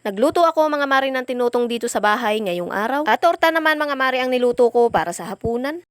Nagluto ako mga mare ng tinutong dito sa bahay ngayong araw. At torta naman mga mare ang niluto ko para sa hapunan.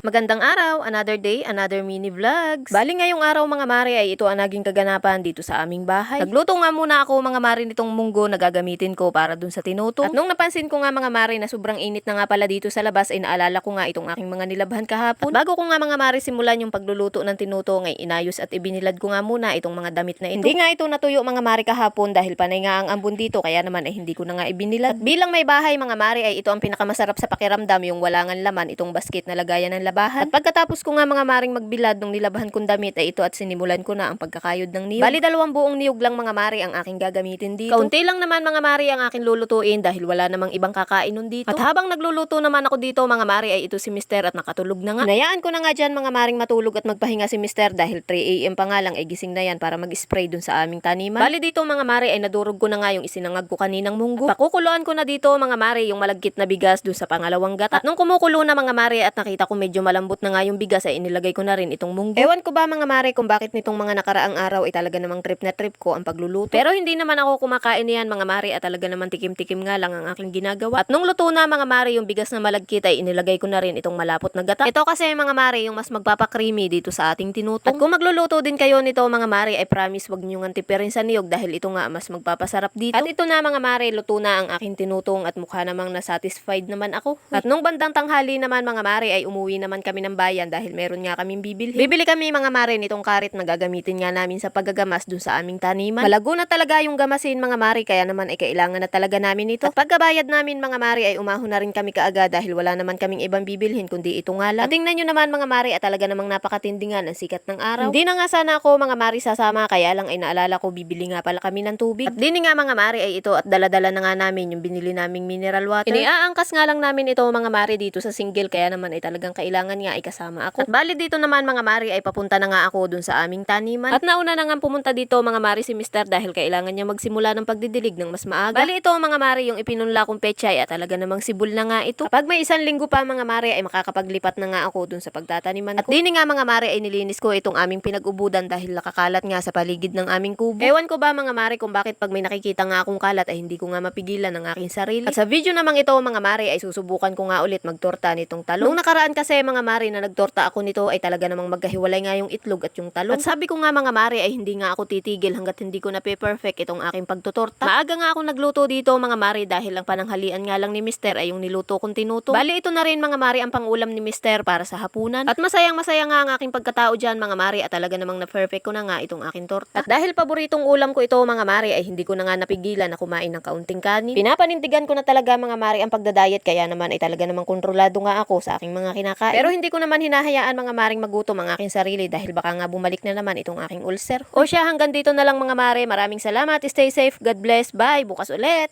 Magandang araw, another day, another mini vlogs. Bali ngayong araw mga mare ay ito ang naging kaganapan dito sa aming bahay. Nagluto nga muna ako mga mare nitong munggo na gagamitin ko para dun sa tinutong. At nung napansin ko nga mga mare na sobrang init na nga pala dito sa labas ay naalala ko nga itong aking mga nilabhan kahapon. At bago ko nga mga mare simulan yung pagluluto ng tinutong ay inayos at ibinilad ko nga muna itong mga damit na ito. Hindi nga ito natuyo mga mare kahapon dahil panay nga ang ambon dito kaya naman ay hindi ko na nga ibinilad. At bilang may bahay mga mare ay ito ang pinakamasarap sa pakiramdam yung walangan laman itong basket na lagayan ng labahan. At pagkatapos ko nga mga maring magbilad nung nilabhan kong damit ay ito at sinimulan ko na ang pagkakayod ng niyog. Bali 2 buong niyog lang mga mare ang aking gagamitin dito. Kaunti lang naman mga mare ang aking lulutuin dahil wala namang ibang kakain nun dito. At habang nagluluto naman ako dito mga mare ay ito si Mister at nakatulog na nga. Hinayaan ko na nga dyan mga maring matulog at magpahinga si Mister dahil 3 AM pa nga lang ay gising na yan para mag-spray dun sa aming taniman. Bali dito mga mare ay nadurog ko na nga yung isinangag ko kaninang munggo. At pakukuluan ko na dito mga mare yung malagkit na bigas dun sa pangalawang gata. At nung kumukulo na mga mare at nakita ko medyo malambot na nga yung bigas ay inilagay ko na rin itong munggo. Ewan ko ba mga mare kung bakit nitong mga nakaraang araw ay talaga namang trip na trip ko ang pagluluto. Pero hindi naman ako kumakain niyan mga mare at talaga naman tikim-tikim nga lang ang aking ginagawa. At nung luto na mga mare yung bigas na malagkit ay inilagay ko na rin itong malapot na gata. Ito kasi mga mare yung mas magpapakreamy dito sa ating tinutong. At kung magluluto din kayo nito mga mare ay promise wag niyo nga tipirin sa niyog dahil ito nga mas magpapasarap dito. At ito na mga mare luto na ang aking tinutong at mukha namang na-satisfied naman ako. At nung bandang tanghali naman mga mare ay umuwi naman kami ng bayan dahil meron nga kaming bibilhin. Bibili kami mga mare nitong karit na gagamitin nga namin sa paggagamas dun sa aming taniman. Malago na talaga yung gamasin mga mare kaya naman ay kailangan na talaga namin ito. At pagkabayad namin mga mare ay umahon na rin kami kaagad dahil wala naman kaming ibang bibilhin kundi ito nga lang. At tingnan nyo naman mga mare at talaga namang napakatindi nga ng sikat ng araw. Hindi na nga sana ako mga mare sasama kaya lang ay naalala ko bibili nga pala kami ng tubig. At dini nga mga mare ay ito at daladala na nga namin yung binili naming mineral water. Iniaangkas nga lang namin ito mga mare dito sa single kaya naman ay talagang kailangan nga ay kasama ako. At bali dito naman mga mare ay papunta na nga ako dun sa aming taniman. At nauna na nga pumunta dito mga mare si Mister dahil kailangan niya magsimula ng pagdidilig ng mas maaga. Bali ito mga mare yung ipinunla kong pechay at talaga namang sibol na nga ito. Kapag may 1 linggo pa mga mare ay makakapaglipat na nga ako dun sa pagtataniman ko. At dini nga mga mare ay nilinis ko itong aming pinag-ubudan dahil nakakalat nga sa paligid ng aming kubo. Ewan ko ba mga mare kung bakit pag may nakikita nga akong kalat ay hindi ko nga mapigilan ng aking sarili. At sa video namang ito mga mare ay susubukan ko nga ulit magtorta nitong talong. Nung nakaraan kasi mga mare na nagtorta ako nito ay talaga namang magkahiwalay nga yung itlog at yung talong. At sabi ko nga mga mare ay hindi nga ako titigil hanggat hindi ko na perfect itong aking pagtutorta. Maaga nga ako nagluto dito mga mare dahil ang pananghalian nga lang ni Mister ay yung niluto kong tinutong. Bali ito na rin mga mare ang pangulam ni Mister para sa hapunan. At masayang masaya nga ang aking pagkatao dyan mga mare at talaga namang na perfect ko na nga itong aking torta. At dahil paboritong ulam ko ito mga mare ay hindi ko na nga napigilan na kumain ng kaunting kanin. Pinapanindigan ko na talaga mga mare ang pagdadayet kaya naman ay talaga namang kontrolado nga ako sa aking mga kinakain. Pero hindi ko naman hinahayaan mga maring magutom ang aking sarili dahil baka nga bumalik na naman itong aking ulcer. O siya hanggang dito na lang mga mare. Maraming salamat. Stay safe. God bless. Bye. Bukas ulit.